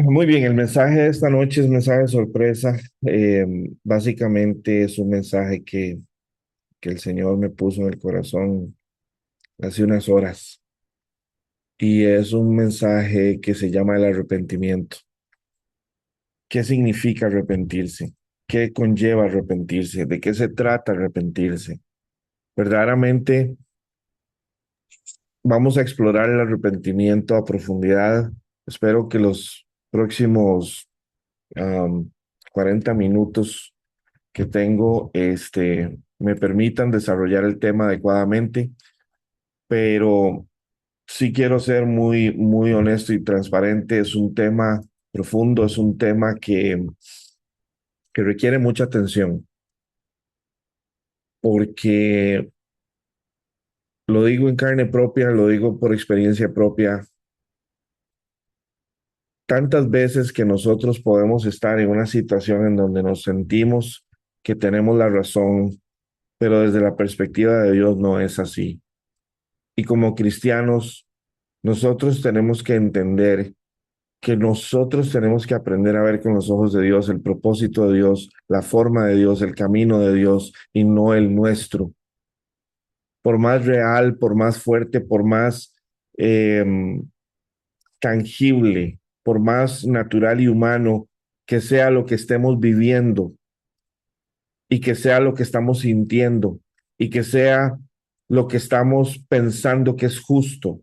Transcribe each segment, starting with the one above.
Muy bien, el mensaje de esta noche es mensaje de sorpresa. Básicamente es un mensaje que el Señor me puso en el corazón hace unas horas y es un mensaje que se llama el arrepentimiento. ¿Qué significa arrepentirse? ¿Qué conlleva arrepentirse? ¿De qué se trata arrepentirse? Verdaderamente vamos a explorar el arrepentimiento a profundidad. Espero que los próximos am, 40 minutos que tengo, me permitan desarrollar el tema adecuadamente, pero sí quiero ser muy, muy honesto y transparente. Es un tema profundo, es un tema que requiere mucha atención, porque lo digo en carne propia, lo digo por experiencia propia. Tantas veces que nosotros podemos estar en una situación en donde nos sentimos que tenemos la razón, pero desde la perspectiva de Dios no es así. Y como cristianos, nosotros tenemos que entender que nosotros tenemos que aprender a ver con los ojos de Dios el propósito de Dios, la forma de Dios, el camino de Dios y no el nuestro. Por más real, por más fuerte, por más eh, tangible, por más natural y humano que sea lo que estemos viviendo y que sea lo que estamos sintiendo y que sea lo que estamos pensando que es justo.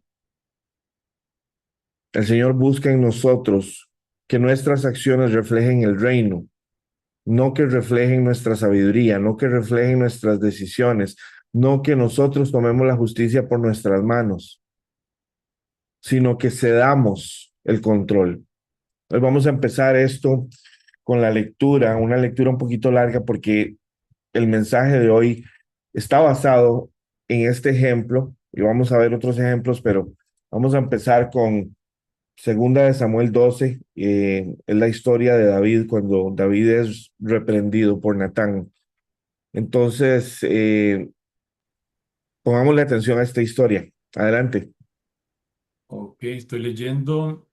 El Señor busca en nosotros que nuestras acciones reflejen el reino, no que reflejen nuestra sabiduría, no que reflejen nuestras decisiones, no que nosotros tomemos la justicia por nuestras manos, sino que cedamos el control. Hoy vamos a empezar esto con la lectura, una lectura un poquito larga porque el mensaje de hoy está basado en este ejemplo y vamos a ver otros ejemplos, pero vamos a empezar con Segunda de Samuel 12, es la historia de David cuando David es reprendido por Natán. Entonces, pongámosle atención a esta historia. Adelante. Ok, estoy leyendo.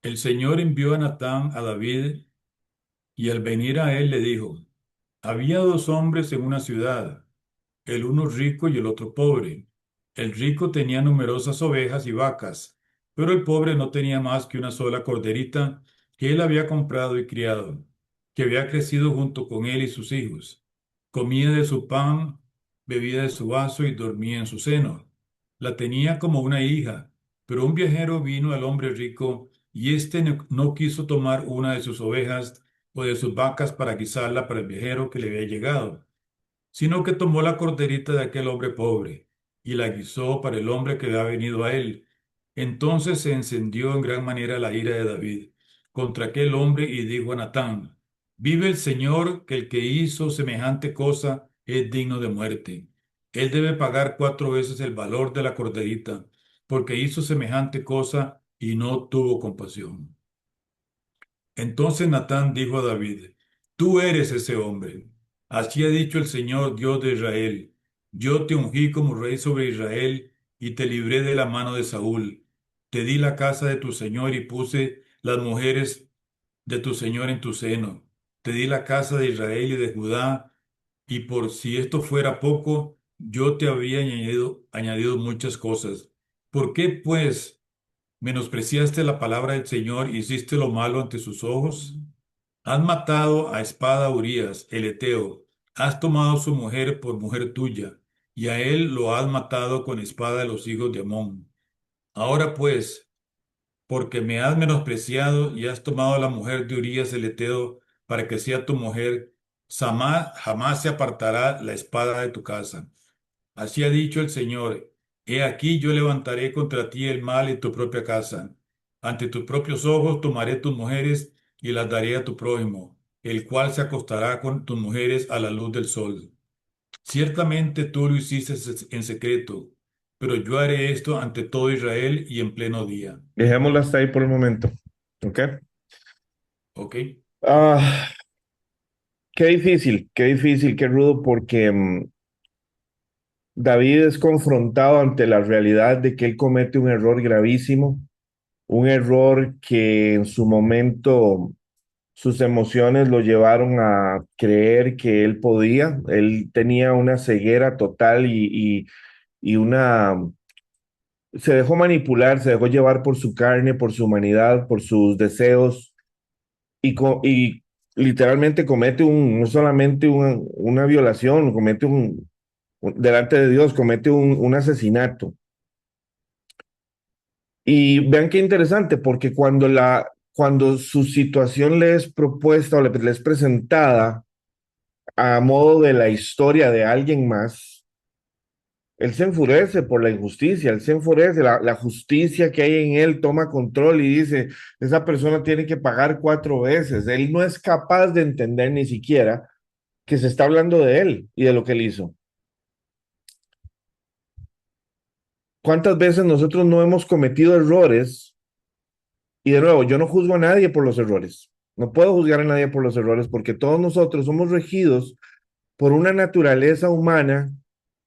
El Señor envió a Natán a David y al venir a él le dijo, había dos hombres en una ciudad, el uno rico y el otro pobre. El rico tenía numerosas ovejas y vacas, pero el pobre no tenía más que una sola corderita que él había comprado y criado, que había crecido junto con él y sus hijos. Comía de su pan, bebía de su vaso y dormía en su seno. La tenía como una hija, pero un viajero vino al hombre rico y éste no quiso tomar una de sus ovejas o de sus vacas para guisarla para el viajero que le había llegado, sino que tomó la corderita de aquel hombre pobre y la guisó para el hombre que había venido a él. Entonces se encendió en gran manera la ira de David contra aquel hombre y dijo a Natán, vive el Señor, que el que hizo semejante cosa es digno de muerte. Él debe pagar 4 veces el valor de la corderita, porque hizo semejante cosa y no tuvo compasión. Entonces Natán dijo a David, tú eres ese hombre. Así ha dicho el Señor Dios de Israel. Yo te ungí como rey sobre Israel y te libré de la mano de Saúl. Te di la casa de tu Señor y puse las mujeres de tu Señor en tu seno. Te di la casa de Israel y de Judá, y por si esto fuera poco, yo te había añadido muchas cosas. ¿Por qué, pues, menospreciaste la palabra del Señor, hiciste lo malo ante sus ojos? Has matado a espada a Urías, el Eteo, has tomado su mujer por mujer tuya, y a él lo has matado con espada de los hijos de Amón. Ahora pues, porque me has menospreciado y has tomado la mujer de Urías el Eteo para que sea tu mujer, jamás se apartará la espada de tu casa. Así ha dicho el Señor, he aquí yo levantaré contra ti el mal en tu propia casa. Ante tus propios ojos tomaré tus mujeres y las daré a tu prójimo, el cual se acostará con tus mujeres a la luz del sol. Ciertamente tú lo hiciste en secreto, pero yo haré esto ante todo Israel y en pleno día. Dejémoslo hasta ahí por el momento. ¿Ok? ¿Ok? Ah, qué difícil, qué rudo, porque David es confrontado ante la realidad de que él comete un error gravísimo un error que en su momento sus emociones lo llevaron a creer que él podía. Él tenía una ceguera total y una... Se dejó manipular, se dejó llevar por su carne, por su humanidad, por sus deseos y literalmente comete no solamente una violación, comete delante de Dios, comete un asesinato. Y vean qué interesante, porque cuando su situación le es propuesta o le es presentada a modo de la historia de alguien más, él se enfurece por la injusticia, él se enfurece, la justicia que hay en él toma control y dice, esa persona tiene que pagar 4 veces. Él no es capaz de entender ni siquiera que se está hablando de él y de lo que él hizo. ¿Cuántas veces nosotros no hemos cometido errores? Y de nuevo, yo no juzgo a nadie por los errores. No puedo juzgar a nadie por los errores porque todos nosotros somos regidos por una naturaleza humana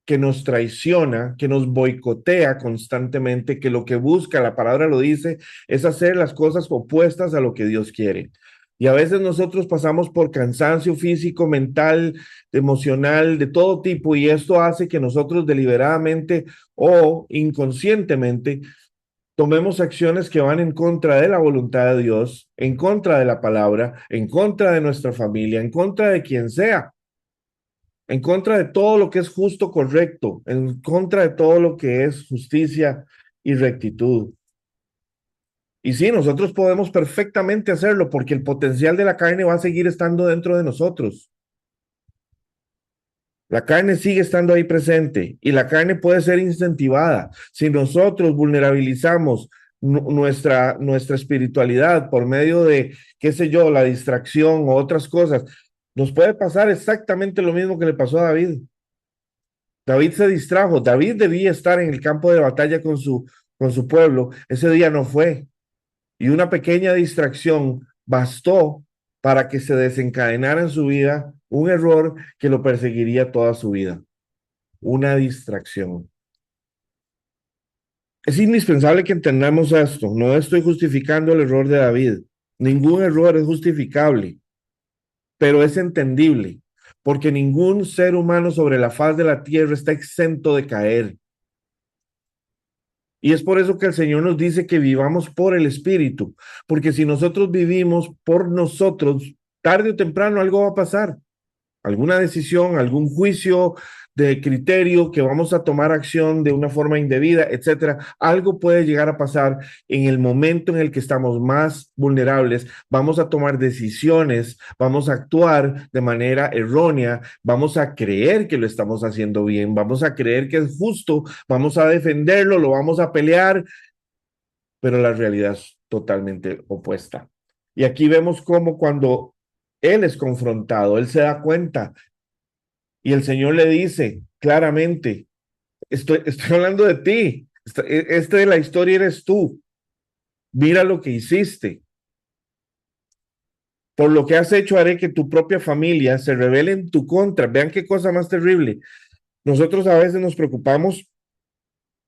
que nos traiciona, que nos boicotea constantemente, que lo que busca, la palabra lo dice, es hacer las cosas opuestas a lo que Dios quiere. Y a veces nosotros pasamos por cansancio físico, mental, emocional, de todo tipo, y esto hace que nosotros deliberadamente o inconscientemente tomemos acciones que van en contra de la voluntad de Dios, en contra de la palabra, en contra de nuestra familia, en contra de quien sea, en contra de todo lo que es justo, correcto, en contra de todo lo que es justicia y rectitud. Y sí, nosotros podemos perfectamente hacerlo porque el potencial de la carne va a seguir estando dentro de nosotros. La carne sigue estando ahí presente y la carne puede ser incentivada. Si nosotros vulnerabilizamos nuestra espiritualidad por medio de, qué sé yo, la distracción o otras cosas, nos puede pasar exactamente lo mismo que le pasó a David. David se distrajo. David debía estar en el campo de batalla con su pueblo. Ese día no fue. Y una pequeña distracción bastó para que se desencadenara en su vida un error que lo perseguiría toda su vida. Una distracción. Es indispensable que entendamos esto. No estoy justificando el error de David. Ningún error es justificable, pero es entendible, porque ningún ser humano sobre la faz de la tierra está exento de caer. Y es por eso que el Señor nos dice que vivamos por el Espíritu, porque si nosotros vivimos por nosotros, tarde o temprano algo va a pasar, alguna decisión, algún juicio de criterio que vamos a tomar acción de una forma indebida, etcétera. Algo puede llegar a pasar en el momento en el que estamos más vulnerables. Vamos a tomar decisiones, vamos a actuar de manera errónea, vamos a creer que lo estamos haciendo bien, vamos a creer que es justo, vamos a defenderlo, lo vamos a pelear, pero la realidad es totalmente opuesta. Y aquí vemos cómo cuando él es confrontado, él se da cuenta y el Señor le dice claramente, estoy hablando de ti, este de la historia eres tú, mira lo que hiciste, por lo que has hecho haré que tu propia familia se rebele en tu contra. Vean qué cosa más terrible. Nosotros a veces nos preocupamos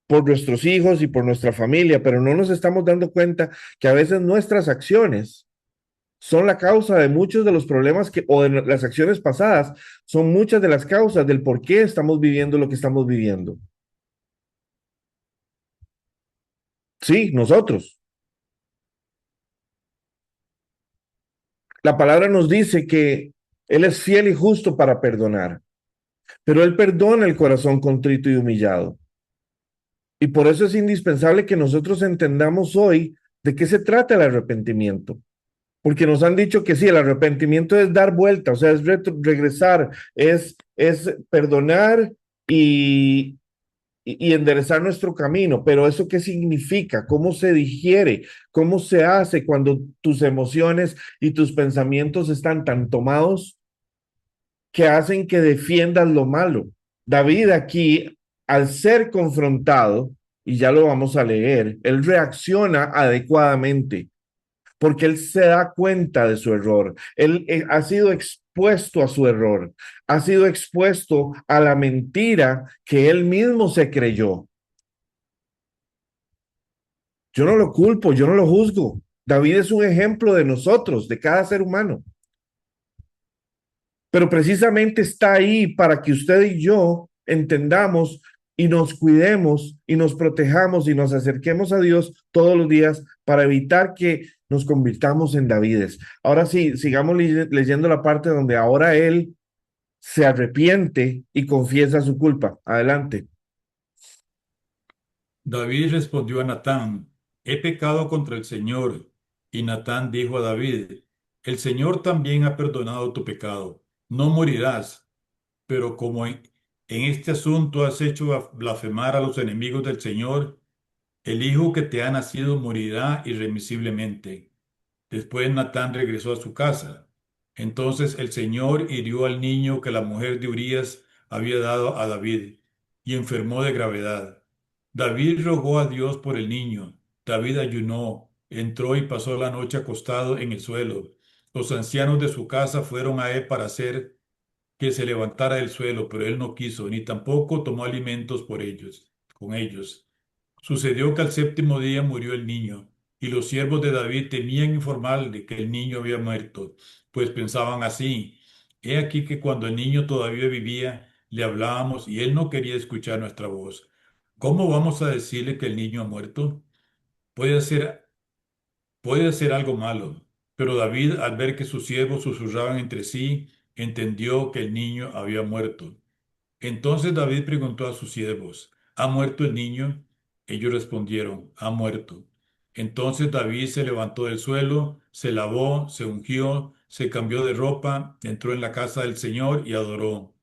por nuestros hijos y por nuestra familia, pero no nos estamos dando cuenta que a veces nuestras acciones son la causa de muchos de los problemas o de las acciones pasadas, son muchas de las causas del por qué estamos viviendo lo que estamos viviendo. Sí, nosotros. La palabra nos dice que Él es fiel y justo para perdonar, pero Él perdona el corazón contrito y humillado. Y por eso es indispensable que nosotros entendamos hoy de qué se trata el arrepentimiento. Porque nos han dicho que sí, el arrepentimiento es dar vuelta, o sea, es regresar, es perdonar y, y enderezar nuestro camino. Pero ¿eso qué significa? ¿Cómo se digiere? ¿Cómo se hace cuando tus emociones y tus pensamientos están tan tomados que hacen que defiendas lo malo? David aquí, al ser confrontado, y ya lo vamos a leer, él reacciona adecuadamente porque él se da cuenta de su error. Él ha sido expuesto a su error, ha sido expuesto a la mentira que él mismo se creyó. Yo no lo culpo, yo no lo juzgo. David es un ejemplo de nosotros, de cada ser humano, pero precisamente está ahí para que usted y yo entendamos y nos cuidemos y nos protejamos y nos acerquemos a Dios todos los días para evitar que nos convirtamos en Davides. Ahora sí, sigamos leyendo la parte donde ahora él se arrepiente y confiesa su culpa. Adelante. David respondió a Natán, he pecado contra el Señor. Y Natán dijo a David, el Señor también ha perdonado tu pecado, no morirás, pero como en este asunto has hecho blasfemar a los enemigos del Señor, el hijo que te ha nacido morirá irremisiblemente. Después Natán regresó a su casa. Entonces el Señor hirió al niño que la mujer de Urías había dado a David y enfermó de gravedad. David rogó a Dios por el niño. David ayunó, entró y pasó la noche acostado en el suelo. Los ancianos de su casa fueron a él para hacer que se levantara del suelo, pero él no quiso, ni tampoco tomó alimentos por ellos, con ellos. Sucedió que al séptimo día murió el niño, y los siervos de David temían informarle que el niño había muerto, pues pensaban así, he aquí que cuando el niño todavía vivía, le hablábamos y él no quería escuchar nuestra voz. ¿Cómo vamos a decirle que el niño ha muerto? Puede ser, puede ser algo malo. Pero David, al ver que sus siervos susurraban entre sí, entendió que el niño había muerto. Entonces David preguntó a sus siervos, ¿ha muerto el niño? Ellos respondieron, ha muerto. Entonces David se levantó del suelo, se lavó, se ungió, se cambió de ropa, entró en la casa del Señor y adoró.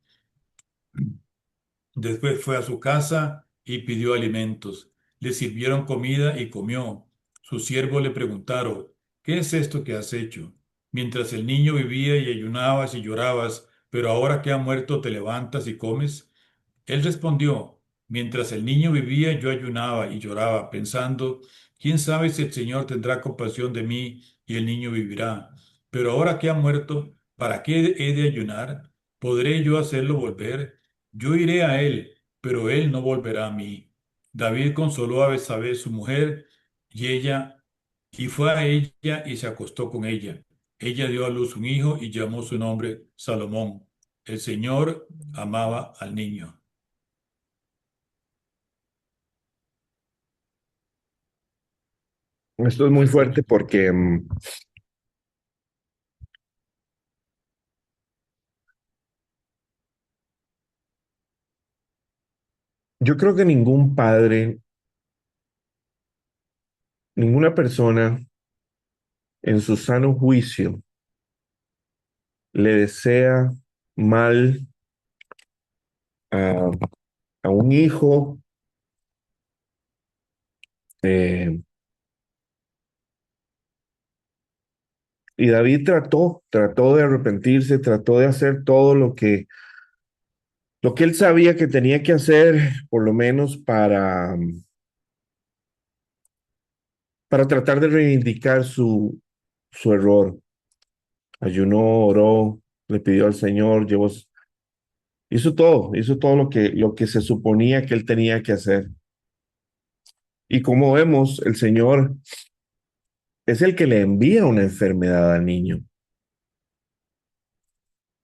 Después fue a su casa y pidió alimentos. Le sirvieron comida y comió. Sus siervos le preguntaron, ¿qué es esto que has hecho? Mientras el niño vivía y ayunabas y llorabas, pero ahora que ha muerto te levantas y comes. Él respondió, mientras el niño vivía yo ayunaba y lloraba, pensando, ¿quién sabe si el Señor tendrá compasión de mí y el niño vivirá? Pero ahora que ha muerto, ¿para qué he de ayunar? ¿Podré yo hacerlo volver? Yo iré a él, pero él no volverá a mí. David consoló a Betsabé, su mujer, y ella, y fue a ella y se acostó con ella. Ella dio a luz un hijo y llamó su nombre Salomón. El Señor amaba al niño. Esto es muy Hasta fuerte aquí. porque yo creo que ningún padre, ninguna persona en su sano juicio le desea mal a, a un hijo. eh, y David trató de arrepentirse, trató de hacer todo lo que él sabía que tenía que hacer, por lo menos para tratar de reivindicar su error. Ayunó, oró, le pidió al Señor, hizo todo lo que se suponía que él tenía que hacer. Y como vemos, el Señor es el que le envía una enfermedad al niño.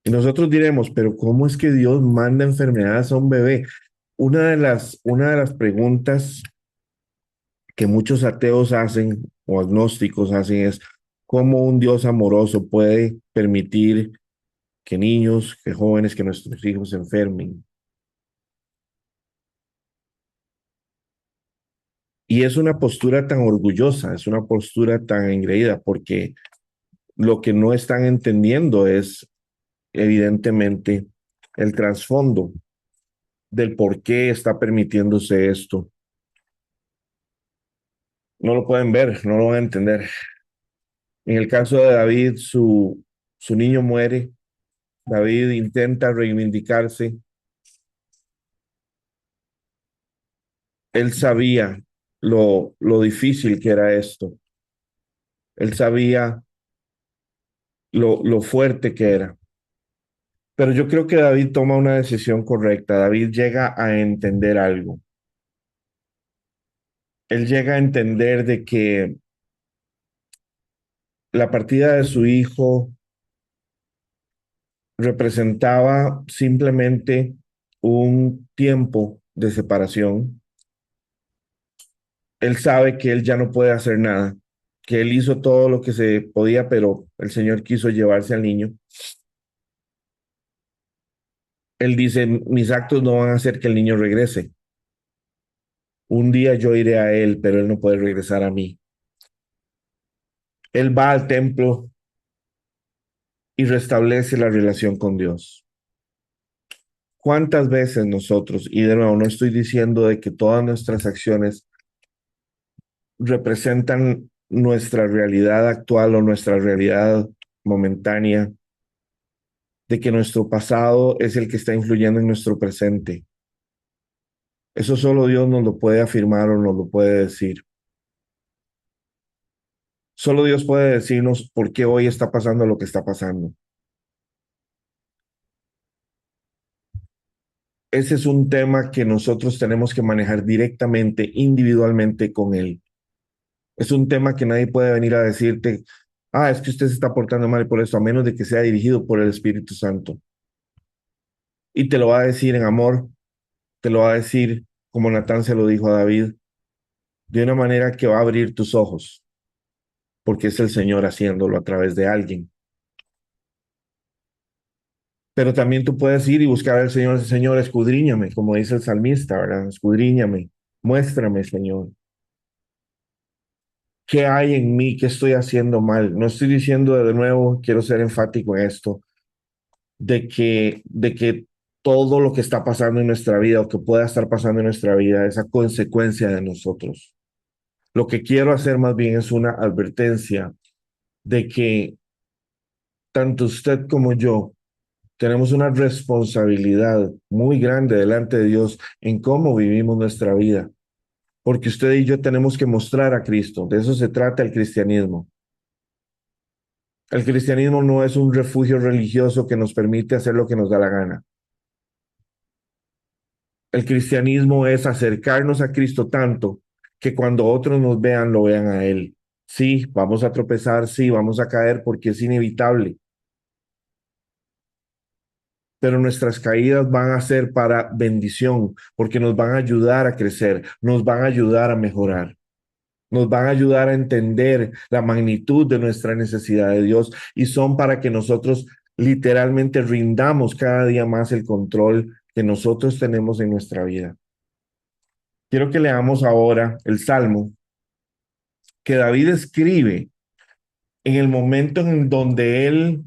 Y nosotros diremos, pero ¿cómo es que Dios manda enfermedades a un bebé? Una de las preguntas que muchos ateos hacen o agnósticos hacen es, ¿cómo un Dios amoroso puede permitir que niños, que jóvenes, que nuestros hijos se enfermen? Y es una postura tan orgullosa, es una postura tan engreída, porque lo que no están entendiendo es evidentemente el trasfondo del por qué está permitiéndose esto. No lo pueden ver, no lo van a entender. En el caso de David, su niño muere. David intenta reivindicarse. Él sabía lo difícil que era esto. Él sabía lo fuerte que era. Pero yo creo que David toma una decisión correcta. David llega a entender algo. Él llega a entender de que la partida de su hijo representaba simplemente un tiempo de separación. Él sabe que él ya no puede hacer nada, que él hizo todo lo que se podía, pero el Señor quiso llevarse al niño. Él dice, mis actos no van a hacer que el niño regrese. Un día yo iré a él, pero él no puede regresar a mí. Él va al templo y restablece la relación con Dios. ¿Cuántas veces nosotros, y de nuevo no estoy diciendo de que todas nuestras acciones representan nuestra realidad actual o nuestra realidad momentánea, de que nuestro pasado es el que está influyendo en nuestro presente? Eso solo Dios nos lo puede afirmar o nos lo puede decir. Solo Dios puede decirnos por qué hoy está pasando lo que está pasando. Ese es un tema que nosotros tenemos que manejar directamente, individualmente con Él. Es un tema que nadie puede venir a decirte, ah, es que usted se está portando mal por eso, a menos de que sea dirigido por el Espíritu Santo. Y te lo va a decir en amor, te lo va a decir como Natán se lo dijo a David, de una manera que va a abrir tus ojos, porque es el Señor haciéndolo a través de alguien. Pero también tú puedes ir y buscar al Señor, Señor, escudriñame, como dice el salmista, ¿verdad? Escudriñame, muéstrame, Señor. ¿Qué hay en mí? ¿Qué estoy haciendo mal? No estoy diciendo de nuevo, quiero ser enfático en esto, de que todo lo que está pasando en nuestra vida o que pueda estar pasando en nuestra vida es a consecuencia de nosotros. Lo que quiero hacer más bien es una advertencia de que tanto usted como yo tenemos una responsabilidad muy grande delante de Dios en cómo vivimos nuestra vida, porque usted y yo tenemos que mostrar a Cristo. De eso se trata el cristianismo. El cristianismo no es un refugio religioso que nos permite hacer lo que nos da la gana. El cristianismo es acercarnos a Cristo tanto que cuando otros nos vean, lo vean a Él. Sí, vamos a tropezar, sí, vamos a caer porque es inevitable, pero nuestras caídas van a ser para bendición, porque nos van a ayudar a crecer, nos van a ayudar a mejorar, nos van a ayudar a entender la magnitud de nuestra necesidad de Dios y son para que nosotros literalmente rindamos cada día más el control que nosotros tenemos en nuestra vida. Quiero que leamos ahora el Salmo que David escribe en el momento en donde él,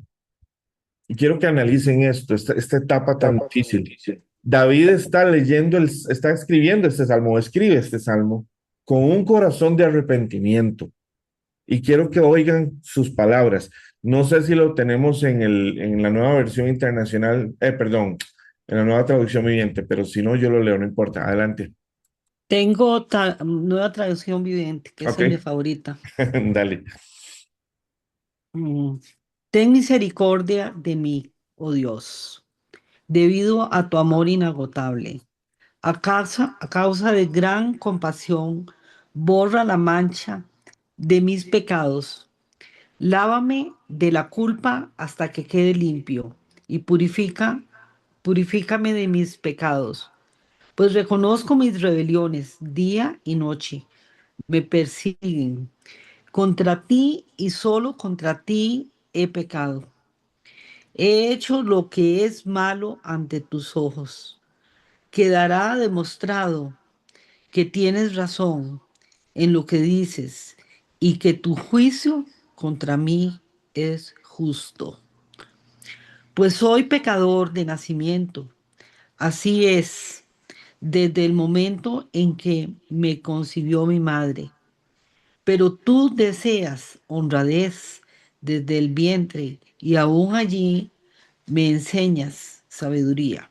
y quiero que analicen esto, esta etapa tan difícil. David está leyendo, está escribiendo este salmo, escribe este salmo con un corazón de arrepentimiento. Y quiero que oigan sus palabras. No sé si lo tenemos en la nueva versión internacional, perdón, en la nueva traducción viviente, pero si no, yo lo leo, no importa. Adelante. Tengo nueva traducción viviente, que esa Ok, es mi favorita. dale. Mm. Ten misericordia de mí, oh Dios, debido a tu amor inagotable. A causa de gran compasión, borra la mancha de mis pecados. Lávame de la culpa hasta que quede limpio y purifícame de mis pecados. Pues reconozco mis rebeliones día y noche. Me persiguen. Contra ti y solo contra ti he pecado. He hecho lo que es malo ante tus ojos. Quedará demostrado que tienes razón en lo que dices y que tu juicio contra mí es justo. Pues soy pecador de nacimiento. Así es, desde el momento en que me concibió mi madre. Pero tú deseas honradez desde el vientre y aún allí me enseñas sabiduría.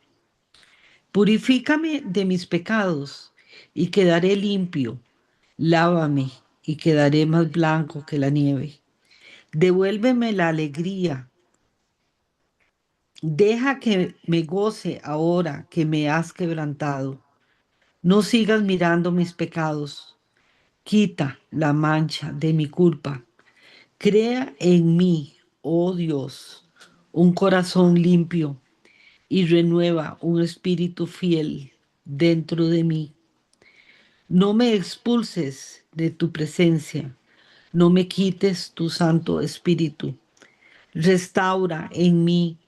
Purifícame de mis pecados y quedaré limpio. Lávame y quedaré más blanco que la nieve. Devuélveme la alegría. Deja que me goce ahora que me has quebrantado. No sigas mirando mis pecados. Quita la mancha de mi culpa. Crea en mí, oh Dios, un corazón limpio y renueva un espíritu fiel dentro de mí. No me expulses de tu presencia, no me quites tu Santo Espíritu. Restaura en mí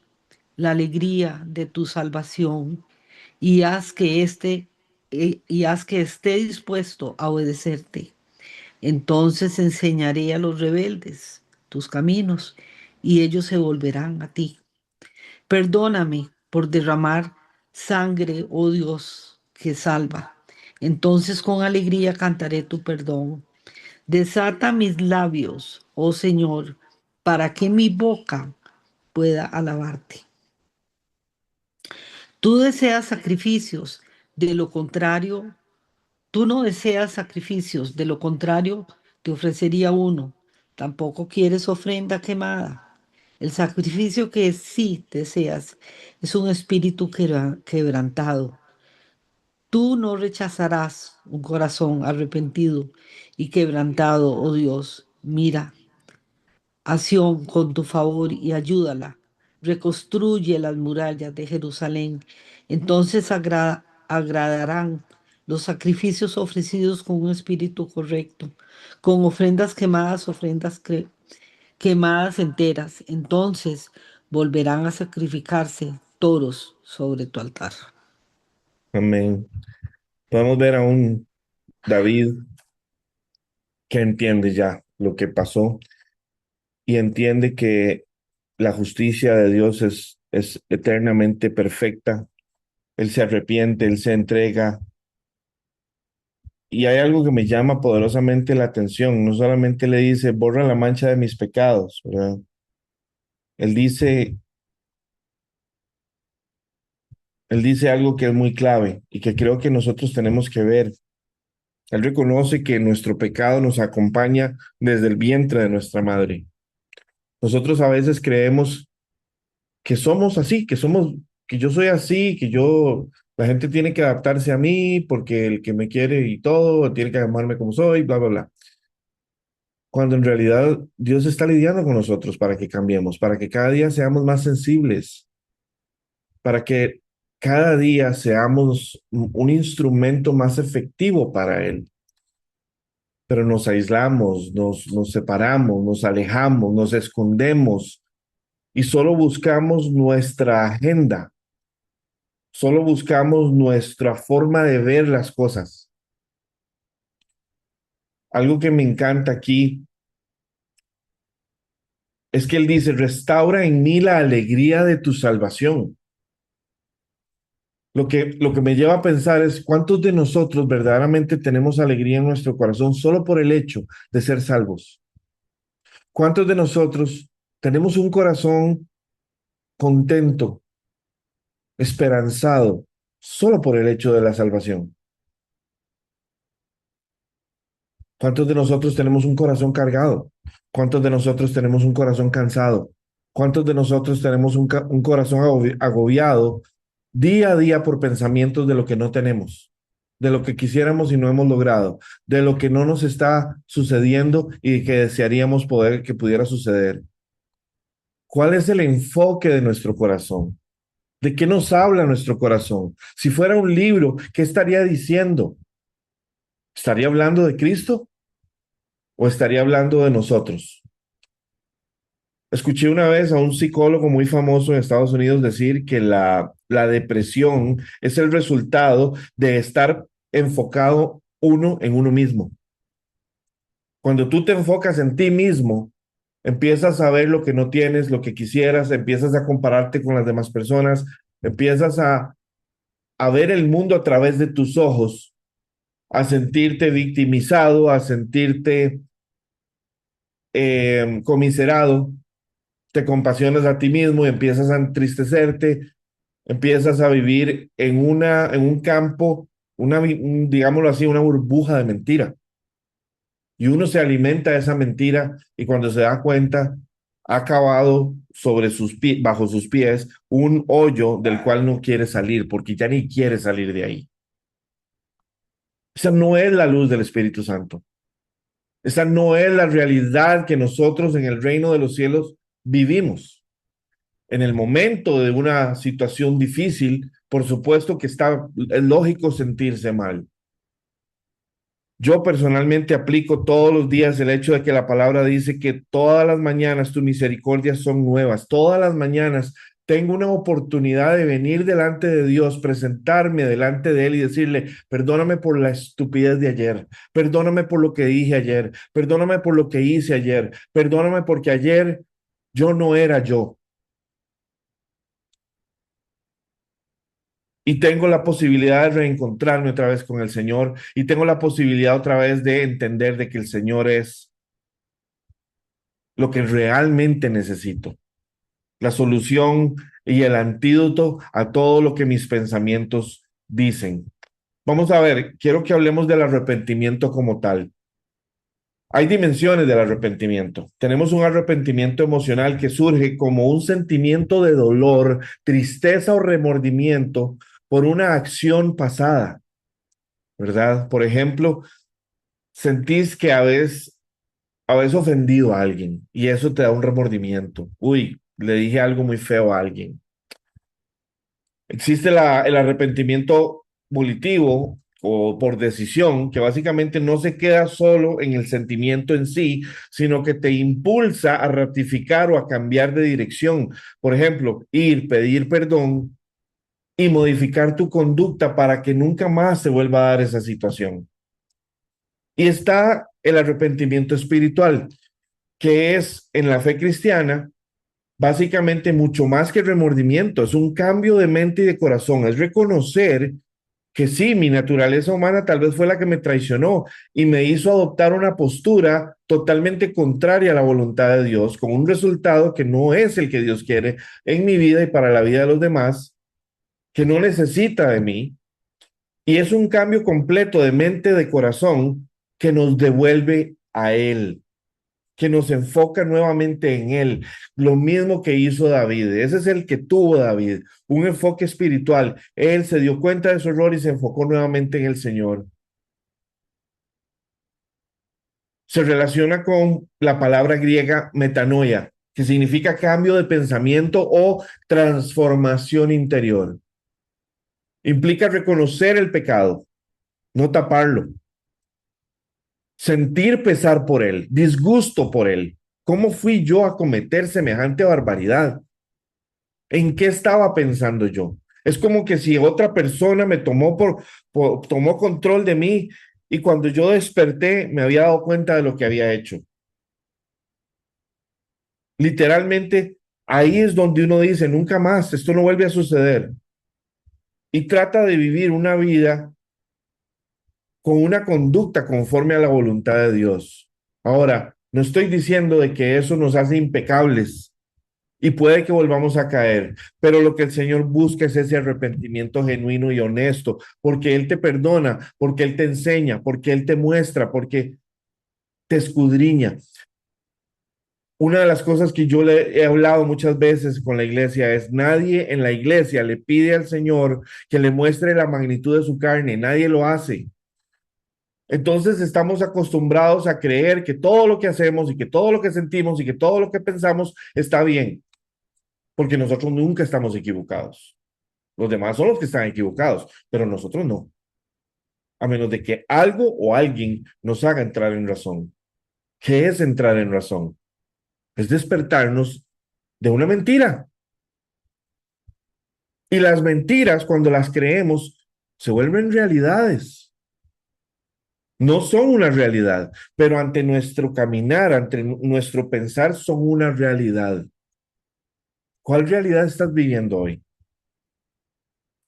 la alegría de tu salvación y haz que esté dispuesto a obedecerte. Entonces enseñaré a los rebeldes tus caminos y ellos se volverán a ti. Perdóname por derramar sangre, oh Dios, que salva. Entonces con alegría cantaré tu perdón. Desata mis labios, oh Señor, para que mi boca pueda alabarte. Tú deseas sacrificios, de lo contrario, tú no deseas sacrificios, de lo contrario, te ofrecería uno. Tampoco quieres ofrenda quemada. El sacrificio que sí deseas es un espíritu quebrantado. Tú no rechazarás un corazón arrepentido y quebrantado, oh Dios. Mira a Sión con tu favor y ayúdala. Reconstruye las murallas de Jerusalén. Entonces agradarán los sacrificios ofrecidos con un espíritu correcto, con ofrendas quemadas, quemadas enteras. Entonces volverán a sacrificarse toros sobre tu altar. Amén. Podemos ver a un David que entiende ya lo que pasó y entiende que la justicia de Dios es eternamente perfecta. Él se arrepiente, él se entrega. Y hay algo que me llama poderosamente la atención. No solamente le dice, borra la mancha de mis pecados, ¿verdad? Él dice, él dice algo que es muy clave y que creo que nosotros tenemos que ver. Él reconoce que nuestro pecado nos acompaña desde el vientre de nuestra madre. Nosotros a veces creemos que somos así, que yo soy así, la gente tiene que adaptarse a mí porque el que me quiere y todo, tiene que amarme como soy, bla, bla, bla. Cuando en realidad Dios está lidiando con nosotros para que cambiemos, para que cada día seamos más sensibles, para que cada día seamos un instrumento más efectivo para Él. Pero nos aislamos, nos separamos, nos alejamos, nos escondemos y solo buscamos nuestra agenda, solo buscamos nuestra forma de ver las cosas. Algo que me encanta aquí es que él dice, restaura en mí la alegría de tu salvación. Lo que me lleva a pensar es cuántos de nosotros verdaderamente tenemos alegría en nuestro corazón solo por el hecho de ser salvos. ¿Cuántos de nosotros tenemos un corazón contento, esperanzado, solo por el hecho de la salvación? ¿Cuántos de nosotros tenemos un corazón cargado? ¿Cuántos de nosotros tenemos un corazón cansado? ¿Cuántos de nosotros tenemos un corazón agobiado día a día por pensamientos de lo que no tenemos, de lo que quisiéramos y no hemos logrado, de lo que no nos está sucediendo y que desearíamos poder que pudiera suceder? ¿Cuál es el enfoque de nuestro corazón? ¿De qué nos habla nuestro corazón? Si fuera un libro, ¿qué estaría diciendo? ¿Estaría hablando de Cristo o estaría hablando de nosotros? Escuché una vez a un psicólogo muy famoso en Estados Unidos decir que la depresión es el resultado de estar enfocado uno en uno mismo. Cuando tú te enfocas en ti mismo, empiezas a ver lo que no tienes, lo que quisieras, empiezas a compararte con las demás personas, empiezas a ver el mundo a través de tus ojos, a sentirte victimizado, a sentirte comiserado, te compasionas a ti mismo y empiezas a entristecerte, empiezas a vivir en un campo, digámoslo así, una burbuja de mentira. Y uno se alimenta de esa mentira y cuando se da cuenta, ha cavado bajo sus pies un hoyo del cual no quiere salir, porque ya ni quiere salir de ahí. Esa no es la luz del Espíritu Santo. Esa no es la realidad que nosotros en el reino de los cielos vivimos. En el momento de una situación difícil, por supuesto que es lógico sentirse mal. Yo personalmente aplico todos los días el hecho de que la palabra dice que todas las mañanas tus misericordias son nuevas. Todas las mañanas tengo una oportunidad de venir delante de Dios, presentarme delante de Él y decirle, perdóname por la estupidez de ayer, perdóname por lo que dije ayer, perdóname por lo que hice ayer, perdóname porque ayer yo no era yo. Y tengo la posibilidad de reencontrarme otra vez con el Señor y tengo la posibilidad otra vez de entender de que el Señor es lo que realmente necesito, la solución y el antídoto a todo lo que mis pensamientos dicen. Vamos a ver, quiero que hablemos del arrepentimiento como tal. Hay dimensiones del arrepentimiento. Tenemos un arrepentimiento emocional que surge como un sentimiento de dolor, tristeza o remordimiento por una acción pasada, ¿verdad? Por ejemplo, sentís que habéis ofendido a alguien y eso te da un remordimiento. Uy, le dije algo muy feo a alguien. Existe el arrepentimiento volitivo o por decisión, que básicamente no se queda solo en el sentimiento en sí, sino que te impulsa a ratificar o a cambiar de dirección. Por ejemplo, ir, pedir perdón y modificar tu conducta para que nunca más se vuelva a dar esa situación. Y está el arrepentimiento espiritual, que es en la fe cristiana básicamente mucho más que remordimiento, es un cambio de mente y de corazón, es reconocer que sí, mi naturaleza humana tal vez fue la que me traicionó y me hizo adoptar una postura totalmente contraria a la voluntad de Dios, con un resultado que no es el que Dios quiere en mi vida y para la vida de los demás, que no necesita de mí. Y es un cambio completo de mente, de corazón, que nos devuelve a Él, que nos enfoca nuevamente en Él, lo mismo que hizo David. Ese es el que tuvo David, un enfoque espiritual. Él se dio cuenta de su error y se enfocó nuevamente en el Señor. Se relaciona con la palabra griega metanoia, que significa cambio de pensamiento o transformación interior. Implica reconocer el pecado, no taparlo. Sentir pesar por él, disgusto por él. ¿Cómo fui yo a cometer semejante barbaridad? ¿En qué estaba pensando yo? Es como que si otra persona me tomó control de mí y cuando yo desperté me había dado cuenta de lo que había hecho. Literalmente, ahí es donde uno dice, nunca más, esto no vuelve a suceder. Y trata de vivir una vida con una conducta conforme a la voluntad de Dios. Ahora, no estoy diciendo de que eso nos hace impecables y puede que volvamos a caer, pero lo que el Señor busca es ese arrepentimiento genuino y honesto, porque Él te perdona, porque Él te enseña, porque Él te muestra, porque te escudriña. Una de las cosas que yo le he hablado muchas veces con la iglesia es nadie en la iglesia le pide al Señor que le muestre la magnitud de su carne, nadie lo hace. Entonces estamos acostumbrados a creer que todo lo que hacemos y que todo lo que sentimos y que todo lo que pensamos está bien, porque nosotros nunca estamos equivocados. Los demás son los que están equivocados, pero nosotros no. A menos de que algo o alguien nos haga entrar en razón. ¿Qué es entrar en razón? Es despertarnos de una mentira. Y las mentiras, cuando las creemos, se vuelven realidades. No son una realidad, pero ante nuestro caminar, ante nuestro pensar, son una realidad. ¿Cuál realidad estás viviendo hoy?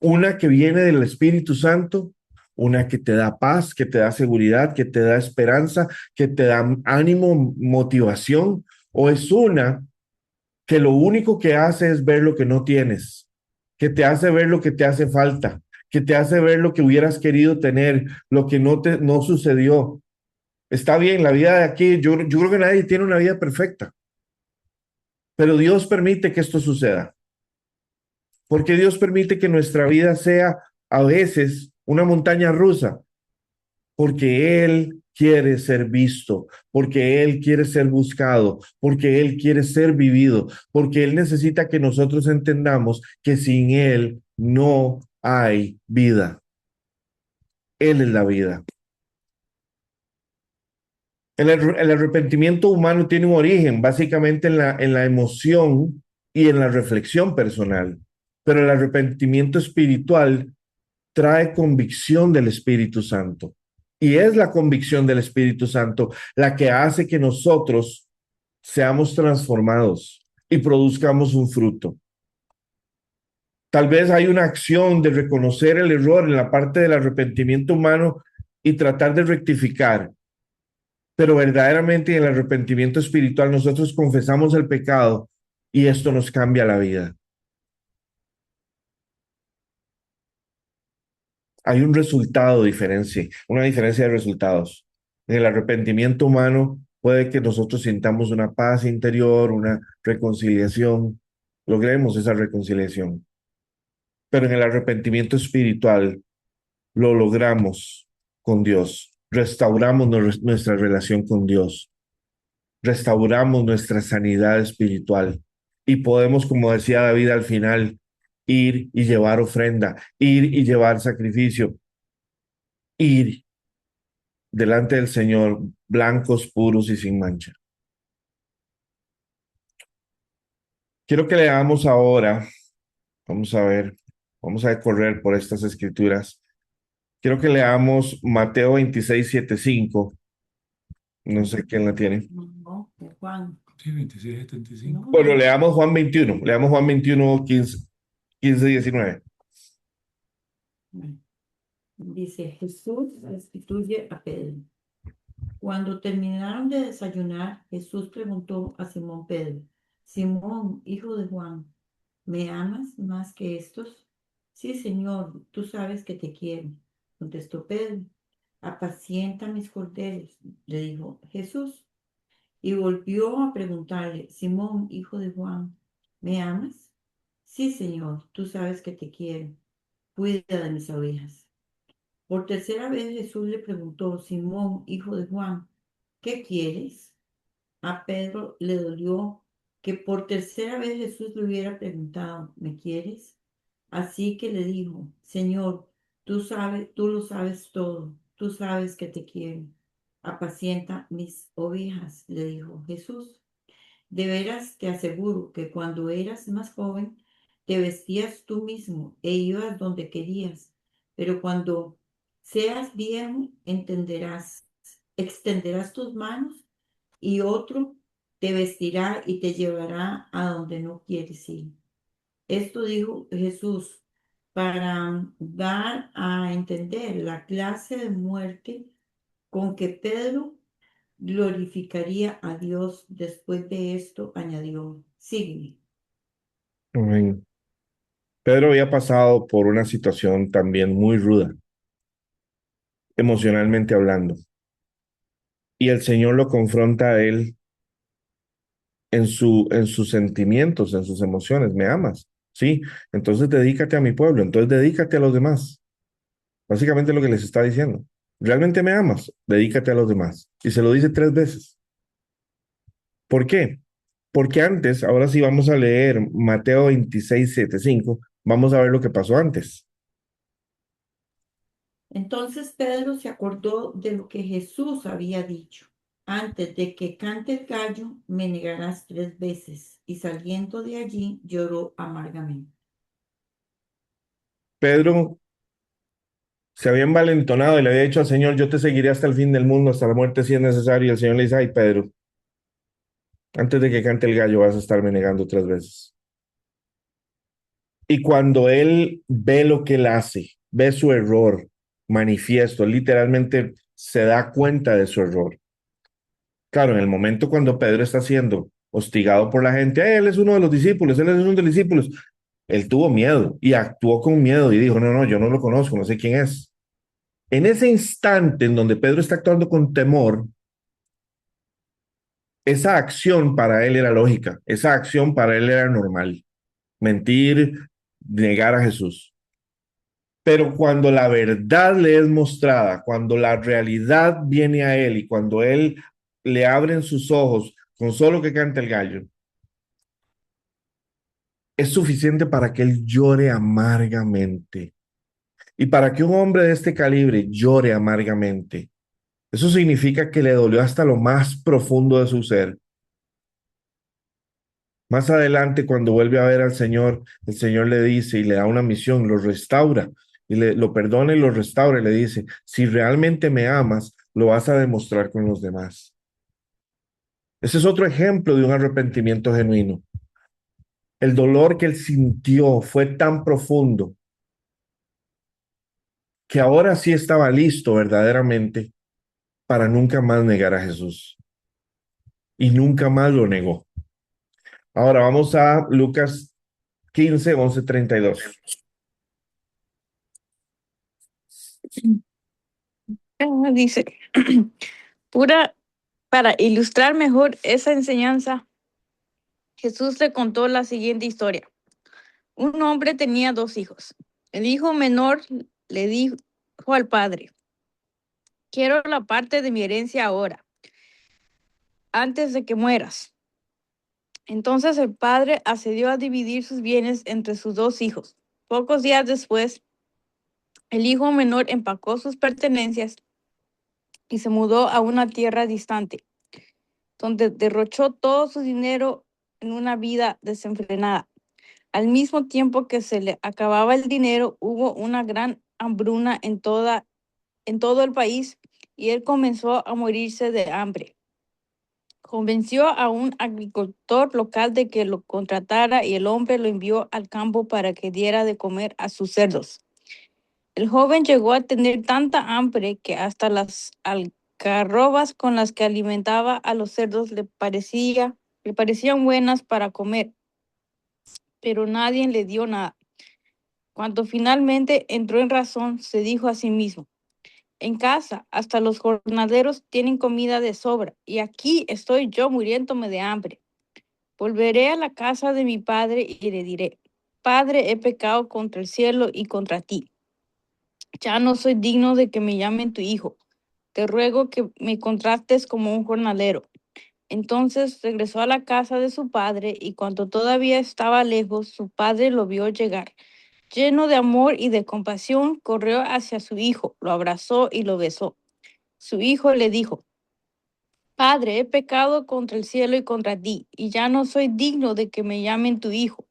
Una que viene del Espíritu Santo, una que te da paz, que te da seguridad, que te da esperanza, que te da ánimo, motivación, o es una que lo único que hace es ver lo que no tienes, que te hace ver lo que te hace falta, que te hace ver lo que hubieras querido tener, lo que no sucedió. Está bien, la vida de aquí, yo creo que nadie tiene una vida perfecta, pero Dios permite que esto suceda. Porque Dios permite que nuestra vida sea a veces una montaña rusa, porque Él quiere ser visto, porque Él quiere ser buscado, porque Él quiere ser vivido, porque Él necesita que nosotros entendamos que sin Él no hay vida. Él es la vida. El arrepentimiento humano tiene un origen básicamente en la emoción y en la reflexión personal, pero el arrepentimiento espiritual trae convicción del Espíritu Santo. Y es la convicción del Espíritu Santo la que hace que nosotros seamos transformados y produzcamos un fruto. Tal vez hay una acción de reconocer el error en la parte del arrepentimiento humano y tratar de rectificar, pero verdaderamente en el arrepentimiento espiritual nosotros confesamos el pecado y esto nos cambia la vida. Hay un resultado diferencia, una diferencia de resultados. En el arrepentimiento humano puede que nosotros sintamos una paz interior, una reconciliación, logremos esa reconciliación. Pero en el arrepentimiento espiritual lo logramos con Dios, restauramos nuestra relación con Dios, restauramos nuestra sanidad espiritual y podemos, como decía David al final, ir y llevar ofrenda, ir y llevar sacrificio, ir delante del Señor, blancos, puros y sin mancha. Quiero que leamos ahora, vamos a ver, vamos a correr por estas escrituras. Quiero que leamos Mateo 26:7-5. No sé quién la tiene. No, de Juan. Sí, 26, 75. Bueno, leamos Juan 21, leamos Juan 21, 15-19. Dice, Jesús restituye a Pedro. Cuando terminaron de desayunar, Jesús preguntó a Simón Pedro, Simón, hijo de Juan, ¿me amas más que estos? Sí, Señor, tú sabes que te quiero, contestó Pedro. Apacienta mis corderos, le dijo Jesús. Y volvió a preguntarle, Simón, hijo de Juan, ¿me amas? Sí, Señor, tú sabes que te quiero, cuida de mis ovejas. Por tercera vez Jesús le preguntó, Simón, hijo de Juan, ¿qué quieres? A Pedro le dolió que por tercera vez Jesús le hubiera preguntado, ¿me quieres? Así que le dijo, Señor, tú lo sabes todo, tú sabes que te quiero. Apacienta mis ovejas, le dijo Jesús. De veras te aseguro que cuando eras más joven, te vestías tú mismo e ibas donde querías, pero cuando seas viejo, extenderás tus manos y otro te vestirá y te llevará a donde no quieres ir. Esto dijo Jesús para dar a entender la clase de muerte con que Pedro glorificaría a Dios. Después de esto añadió, sígueme. Amén. Pedro había pasado por una situación también muy ruda, emocionalmente hablando, y el Señor lo confronta a él en sus sentimientos, en sus emociones. ¿Me amas? Sí, entonces dedícate a mi pueblo, entonces dedícate a los demás. Básicamente lo que les está diciendo. ¿Realmente me amas? Dedícate a los demás. Y se lo dice 3 veces. ¿Por qué? Porque antes, ahora sí vamos a leer Mateo 26:7-5, vamos a ver lo que pasó antes. Entonces Pedro se acordó de lo que Jesús había dicho. Antes de que cante el gallo, me negarás 3 veces. Y saliendo de allí, lloró amargamente. Pedro se había envalentonado y le había dicho al Señor, yo te seguiré hasta el fin del mundo, hasta la muerte si es necesario. Y el Señor le dice, ay, Pedro, antes de que cante el gallo vas a estarme negando 3 veces. Y cuando él ve lo que él hace, ve su error manifiesto, literalmente se da cuenta de su error. Claro, en el momento cuando Pedro está siendo hostigado por la gente, él es uno de los discípulos, él es uno de los discípulos, él tuvo miedo y actuó con miedo y dijo, no, no, yo no lo conozco, no sé quién es. En ese instante en donde Pedro está actuando con temor, esa acción para él era lógica, esa acción para él era normal. Mentir, negar a Jesús. Pero cuando la verdad le es mostrada, cuando la realidad viene a él y cuando él le abren sus ojos con solo que cante el gallo, es suficiente para que él llore amargamente. Y para que un hombre de este calibre llore amargamente, eso significa que le dolió hasta lo más profundo de su ser. Más adelante, cuando vuelve a ver al Señor, el Señor le dice y le da una misión, lo restaura y lo perdona y lo restaura y le dice, si realmente me amas, lo vas a demostrar con los demás. Ese es otro ejemplo de un arrepentimiento genuino. El dolor que él sintió fue tan profundo que ahora sí estaba listo verdaderamente para nunca más negar a Jesús. Y nunca más lo negó. Ahora vamos a Lucas 15, 11, 32. Dice, pura, para ilustrar mejor esa enseñanza, Jesús le contó la siguiente historia. Un hombre tenía 2 hijos. El hijo menor le dijo al padre, quiero la parte de mi herencia ahora, antes de que mueras. Entonces el padre accedió a dividir sus bienes entre sus 2 hijos. Pocos días después, el hijo menor empacó sus pertenencias y se mudó a una tierra distante, donde derrochó todo su dinero en una vida desenfrenada. Al mismo tiempo que se le acababa el dinero, hubo una gran hambruna en todo el país y él comenzó a morirse de hambre. Convenció a un agricultor local de que lo contratara y el hombre lo envió al campo para que diera de comer a sus cerdos. El joven llegó a tener tanta hambre que hasta las algarrobas con las que alimentaba a los cerdos le parecían buenas para comer, pero nadie le dio nada. Cuando finalmente entró en razón, se dijo a sí mismo, en casa hasta los jornaleros tienen comida de sobra y aquí estoy yo muriéndome de hambre. Volveré a la casa de mi padre y le diré, Padre, he pecado contra el cielo y contra ti. Ya no soy digno de que me llamen tu hijo. Te ruego que me contrates como un jornalero. Entonces regresó a la casa de su padre y cuando todavía estaba lejos, su padre lo vio llegar. Lleno de amor y de compasión, corrió hacia su hijo, lo abrazó y lo besó. Su hijo le dijo, Padre, he pecado contra el cielo y contra ti, y ya no soy digno de que me llamen tu hijo.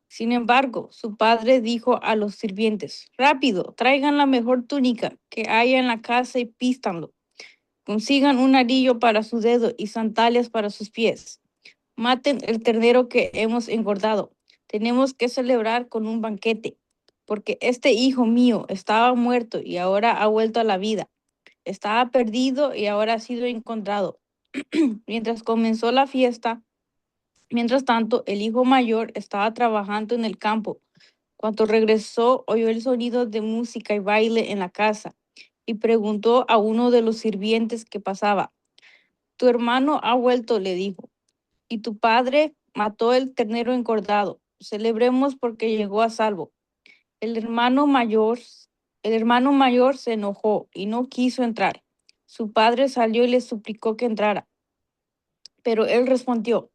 Sin embargo, su padre dijo a los sirvientes, rápido, traigan la mejor túnica que haya en la casa y pístanlo. Consigan un anillo para su dedo y sandalias para sus pies. Maten el ternero que hemos engordado. Tenemos que celebrar con un banquete, porque este hijo mío estaba muerto y ahora ha vuelto a la vida. Estaba perdido y ahora ha sido encontrado. Mientras comenzó la fiesta, mientras tanto, el hijo mayor estaba trabajando en el campo. Cuando regresó, oyó el sonido de música y baile en la casa y preguntó a uno de los sirvientes que pasaba. Tu hermano ha vuelto, le dijo, y tu padre mató el ternero engordado. Celebremos porque llegó a salvo. El hermano mayor, el hermano mayor se enojó y no quiso entrar. Su padre salió y le suplicó que entrara, pero él respondió,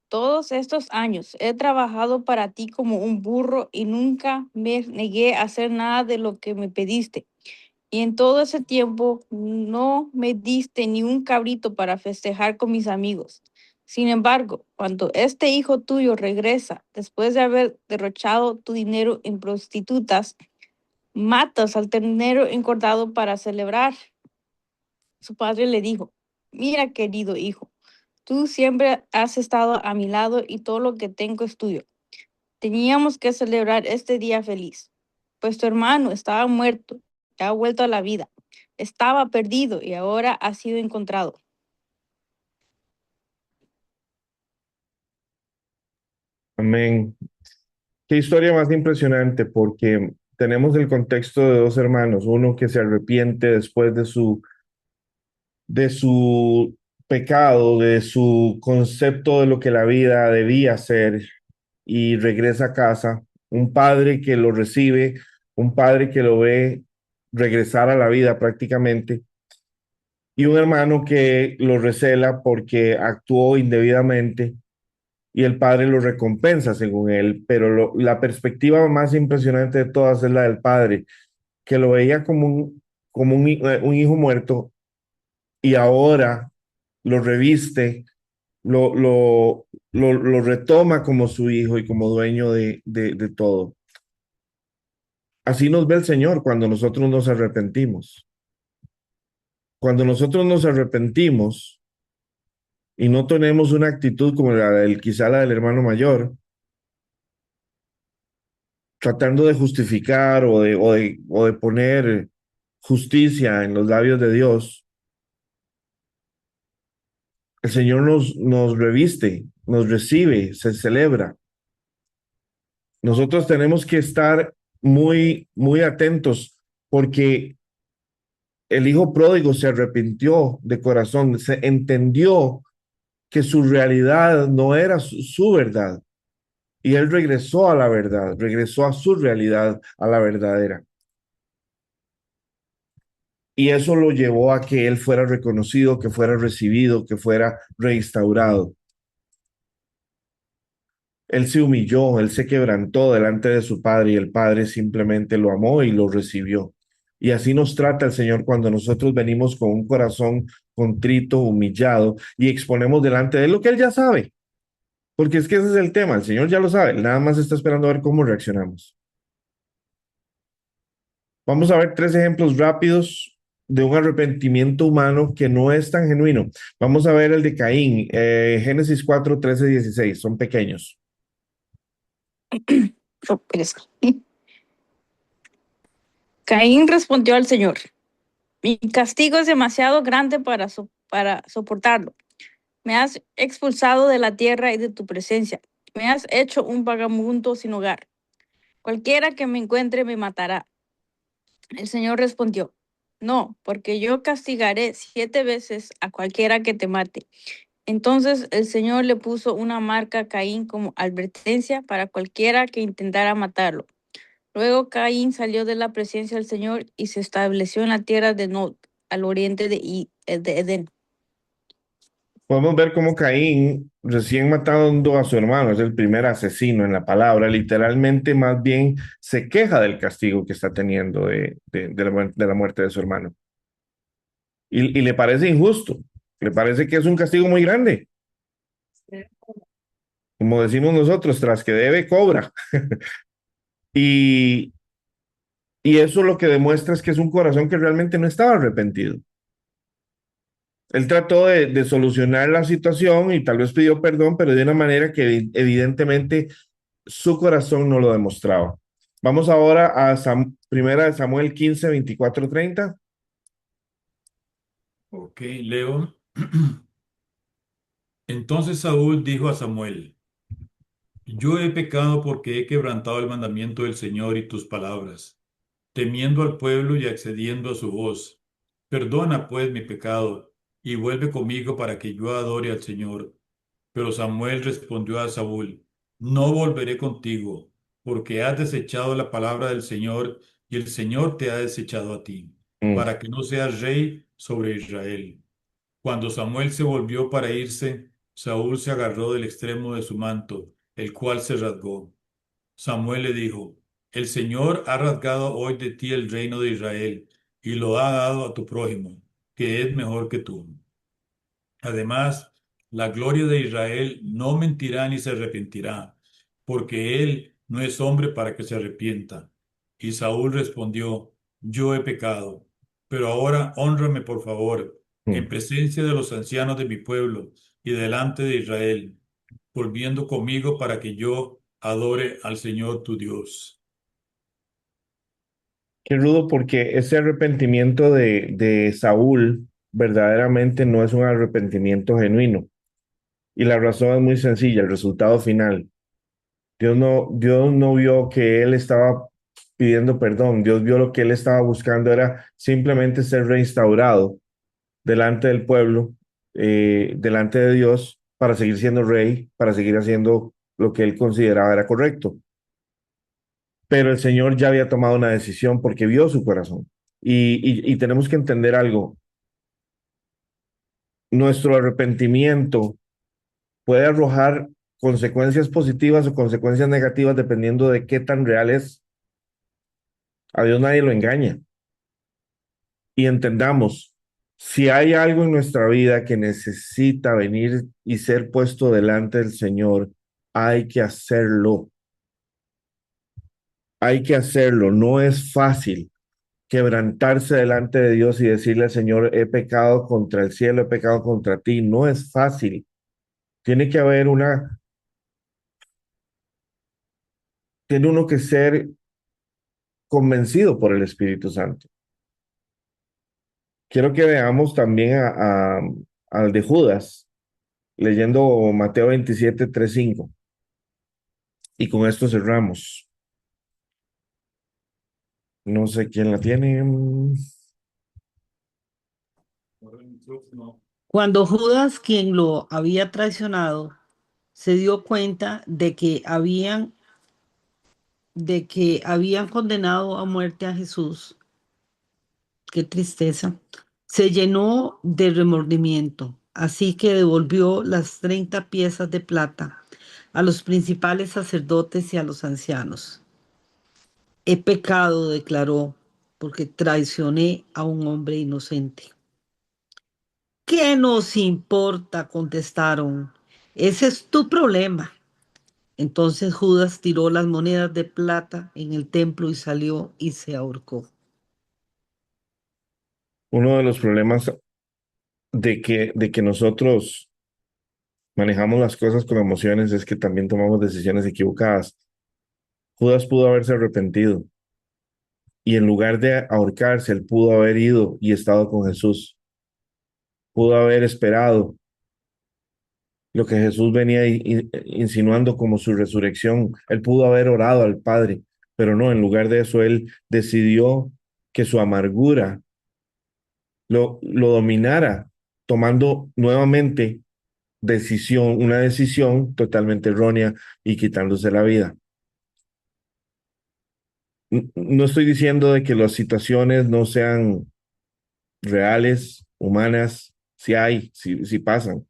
todos estos años he trabajado para ti como un burro y nunca me negué a hacer nada de lo que me pediste. Y en todo ese tiempo no me diste ni un cabrito para festejar con mis amigos. Sin embargo, cuando este hijo tuyo regresa, después de haber derrochado tu dinero en prostitutas, matas al ternero engordado para celebrar. Su padre le dijo, mira, querido hijo, tú siempre has estado a mi lado y todo lo que tengo es tuyo. Teníamos que celebrar este día feliz, pues tu hermano estaba muerto y ha vuelto a la vida. Estaba perdido y ahora ha sido encontrado. Amén. Qué historia más impresionante, porque tenemos el contexto de dos hermanos, uno que se arrepiente después de su pecado, de su concepto de lo que la vida debía ser y regresa a casa, un padre que lo recibe, un padre que lo ve regresar a la vida prácticamente, y un hermano que lo recela porque actuó indebidamente y el padre lo recompensa según él, pero la perspectiva más impresionante de todas es la del padre, que lo veía como un hijo muerto y ahora lo reviste, lo, lo, lo retoma como su hijo y como dueño de todo. Así nos ve el Señor cuando nosotros nos arrepentimos. Cuando nosotros nos arrepentimos y no tenemos una actitud como quizá la del hermano mayor, tratando de justificar o de poner justicia en los labios de Dios, el Señor nos reviste, nos recibe, se celebra. Nosotros tenemos que estar muy, muy atentos porque el hijo pródigo se arrepintió de corazón, se entendió que su realidad no era su verdad y él regresó a la verdad, regresó a su realidad, a la verdadera. Y eso lo llevó a que él fuera reconocido, que fuera recibido, que fuera reinstaurado. Él se humilló, él se quebrantó delante de su padre y el padre simplemente lo amó y lo recibió. Y así nos trata el Señor cuando nosotros venimos con un corazón contrito, humillado y exponemos delante de él lo que él ya sabe. Porque es que ese es el tema, el Señor ya lo sabe, nada más está esperando a ver cómo reaccionamos. Vamos a ver 3 ejemplos rápidos de un arrepentimiento humano que no es tan genuino. Vamos a ver el de Caín, Génesis 4, 13, 16, son pequeños. Oh, pereza. Caín respondió al Señor: mi castigo es demasiado grande para soportarlo. Me has expulsado de la tierra y de tu presencia. Me has hecho un vagabundo sin hogar. Cualquiera que me encuentre me matará. El Señor respondió: no, porque yo castigaré 7 veces a cualquiera que te mate. Entonces el Señor le puso una marca a Caín como advertencia para cualquiera que intentara matarlo. Luego Caín salió de la presencia del Señor y se estableció en la tierra de Nod, al oriente de Edén. Podemos ver cómo Caín, recién matando a su hermano, es el primer asesino en la palabra, literalmente más bien se queja del castigo que está teniendo de la muerte de su hermano. Y le parece injusto, le parece que es un castigo muy grande. Como decimos nosotros, tras que debe, cobra. Y, y eso lo que demuestra es que es un corazón que realmente no estaba arrepentido. Él trató de solucionar la situación y tal vez pidió perdón, pero de una manera que evidentemente su corazón no lo demostraba. Vamos ahora a Primera de Samuel 15, 24, 30. Ok, leo. Entonces Saúl dijo a Samuel: yo he pecado porque he quebrantado el mandamiento del Señor y tus palabras, temiendo al pueblo y accediendo a su voz. Perdona, pues, mi pecado, y vuelve conmigo para que yo adore al Señor. Pero Samuel respondió a Saúl: no volveré contigo, porque has desechado la palabra del Señor, y el Señor te ha desechado a ti, Mm, para que no seas rey sobre Israel. Cuando Samuel se volvió para irse, Saúl se agarró del extremo de su manto, el cual se rasgó. Samuel le dijo: el Señor ha rasgado hoy de ti el reino de Israel y lo ha dado a tu prójimo, que es mejor que tú. Además, la gloria de Israel no mentirá ni se arrepentirá, porque él no es hombre para que se arrepienta. Y Saúl respondió: yo he pecado, pero ahora hónrame por favor, en mm. presencia de los ancianos de mi pueblo y delante de Israel, volviendo conmigo para que yo adore al Señor tu Dios. Qué rudo porque ese arrepentimiento de Saúl verdaderamente no es un arrepentimiento genuino. Y la razón es muy sencilla, el resultado final. Dios no vio que él estaba pidiendo perdón, Dios vio lo que él estaba buscando era simplemente ser reinstaurado delante del pueblo, delante de Dios, para seguir siendo rey, para seguir haciendo lo que él consideraba era correcto. pero el Señor ya había tomado una decisión porque vio su corazón. Y tenemos que entender algo. Nuestro arrepentimiento puede arrojar consecuencias positivas o consecuencias negativas dependiendo de qué tan real es. A Dios nadie lo engaña. Y entendamos, si hay algo en nuestra vida que necesita venir y ser puesto delante del Señor, hay que hacerlo. Hay que hacerlo. No es fácil quebrantarse delante de Dios y decirle al Señor, he pecado contra el cielo, he pecado contra ti. No es fácil. Tiene que haber tiene uno que ser convencido por el Espíritu Santo. Quiero que veamos también al de Judas, leyendo Mateo 27, 3, 5. Y con esto cerramos. No sé quién la tiene. Cuando Judas, quien lo había traicionado, se dio cuenta de que habían condenado a muerte a Jesús, qué tristeza, se llenó de remordimiento, así que devolvió las 30 piezas de plata a los principales sacerdotes y a los ancianos. He pecado, declaró, porque traicioné a un hombre inocente. ¿Qué nos importa?, contestaron. Ese es tu problema. Entonces Judas tiró las monedas de plata en el templo y salió y se ahorcó. Uno de los problemas de que nosotros manejamos las cosas con emociones es que también tomamos decisiones equivocadas. Judas pudo haberse arrepentido y en lugar de ahorcarse, él pudo haber ido y estado con Jesús. Pudo haber esperado lo que Jesús venía insinuando como su resurrección. Él pudo haber orado al Padre, pero no, en lugar de eso, él decidió que su amargura lo dominara, tomando nuevamente una decisión totalmente errónea y quitándose la vida. No estoy diciendo de que las situaciones no sean reales, humanas, si hay, si pasan.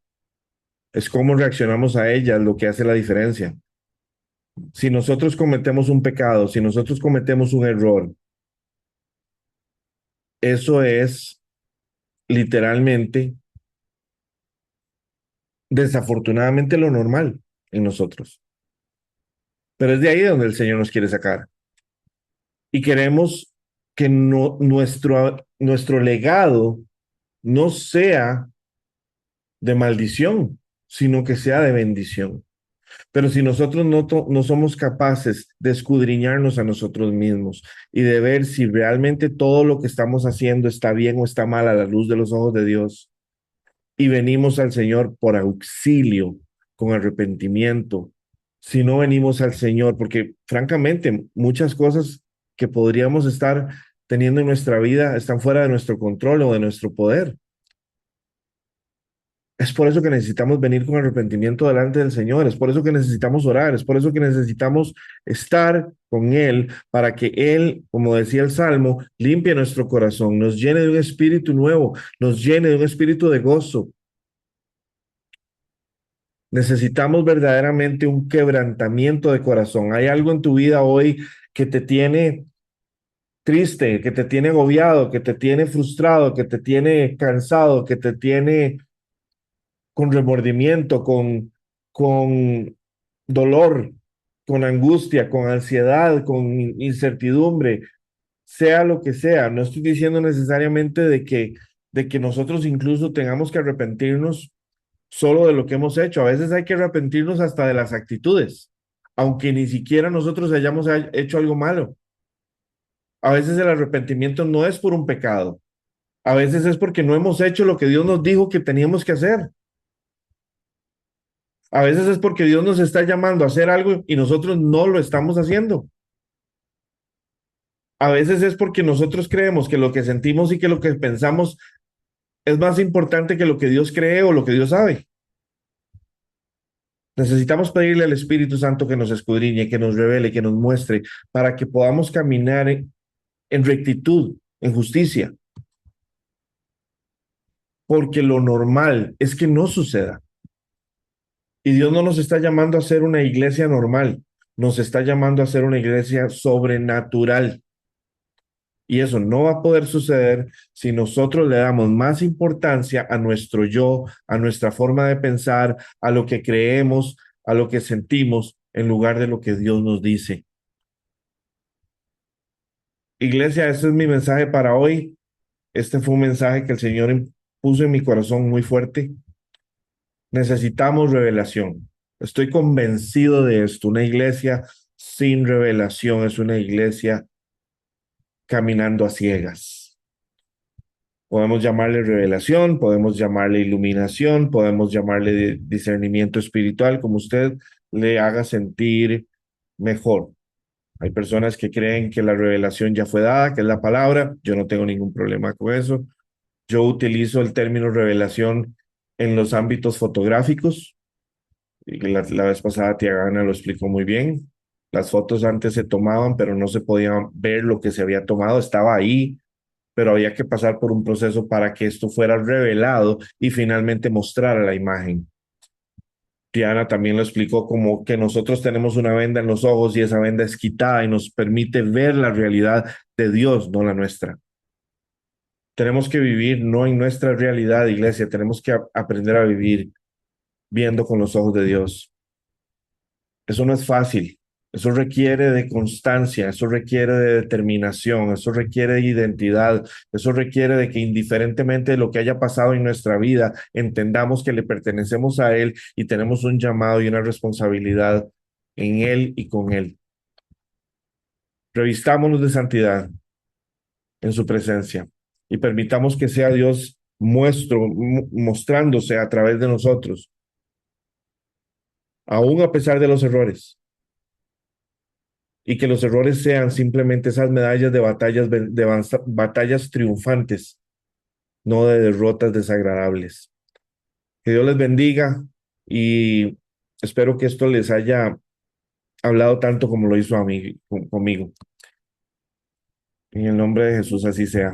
Es cómo reaccionamos a ellas lo que hace la diferencia. Si nosotros cometemos un pecado, si nosotros cometemos un error, eso es literalmente, desafortunadamente, lo normal en nosotros. Pero es de ahí donde el Señor nos quiere sacar. Y queremos que nuestro legado no sea de maldición, sino que sea de bendición. Pero si nosotros no somos capaces de escudriñarnos a nosotros mismos y de ver si realmente todo lo que estamos haciendo está bien o está mal a la luz de los ojos de Dios, y venimos al Señor por auxilio, con arrepentimiento, si no venimos al Señor, porque francamente muchas cosas que podríamos estar teniendo en nuestra vida están fuera de nuestro control o de nuestro poder. Es por eso que necesitamos venir con arrepentimiento delante del Señor, es por eso que necesitamos orar, es por eso que necesitamos estar con Él, para que Él, como decía el Salmo, limpie nuestro corazón, nos llene de un espíritu nuevo, nos llene de un espíritu de gozo. Necesitamos verdaderamente un quebrantamiento de corazón. Hay algo en tu vida hoy que te tiene triste, que te tiene agobiado, que te tiene frustrado, que te tiene cansado, que te tiene con remordimiento, con dolor, con angustia, con ansiedad, con incertidumbre, sea lo que sea. No estoy diciendo necesariamente de que nosotros incluso tengamos que arrepentirnos solo de lo que hemos hecho. A veces hay que arrepentirnos hasta de las actitudes, aunque ni siquiera nosotros hayamos hecho algo malo. A veces el arrepentimiento no es por un pecado. A veces es porque no hemos hecho lo que Dios nos dijo que teníamos que hacer. A veces es porque Dios nos está llamando a hacer algo y nosotros no lo estamos haciendo. A veces es porque nosotros creemos que lo que sentimos y que lo que pensamos es más importante que lo que Dios cree o lo que Dios sabe. Necesitamos pedirle al Espíritu Santo que nos escudriñe, que nos revele, que nos muestre, para que podamos caminar en rectitud, en justicia. Porque lo normal es que no suceda. Y Dios no nos está llamando a ser una iglesia normal, nos está llamando a ser una iglesia sobrenatural. Y eso no va a poder suceder si nosotros le damos más importancia a nuestro yo, a nuestra forma de pensar, a lo que creemos, a lo que sentimos, en lugar de lo que Dios nos dice. Iglesia, ese es mi mensaje para hoy. Este fue un mensaje que el Señor puso en mi corazón muy fuerte. Necesitamos revelación. Estoy convencido de esto. Una iglesia sin revelación es una iglesia caminando a ciegas. Podemos llamarle revelación, podemos llamarle iluminación, podemos llamarle discernimiento espiritual, como usted le haga sentir mejor. Hay personas que creen que la revelación ya fue dada, que es la palabra. Yo no tengo ningún problema con eso. Yo utilizo el término revelación en los ámbitos fotográficos. Y la vez pasada Tiagana lo explicó muy bien. Las fotos antes se tomaban, pero no se podía ver lo que se había tomado. Estaba ahí, pero había que pasar por un proceso para que esto fuera revelado y finalmente mostrar la imagen. Diana también lo explicó como que nosotros tenemos una venda en los ojos y esa venda es quitada y nos permite ver la realidad de Dios, no la nuestra. Tenemos que vivir no en nuestra realidad, iglesia, tenemos que aprender a vivir viendo con los ojos de Dios. Eso no es fácil, eso requiere de constancia, eso requiere de determinación, eso requiere de identidad, eso requiere de que indiferentemente de lo que haya pasado en nuestra vida, entendamos que le pertenecemos a Él y tenemos un llamado y una responsabilidad en Él y con Él. Revistámonos de santidad en su presencia y permitamos que sea Dios mostrándose a través de nosotros, aún a pesar de los errores. Y que los errores sean simplemente esas medallas de batallas triunfantes, no de derrotas desagradables. Que Dios les bendiga y espero que esto les haya hablado tanto como lo hizo a mí, conmigo. En el nombre de Jesús así sea.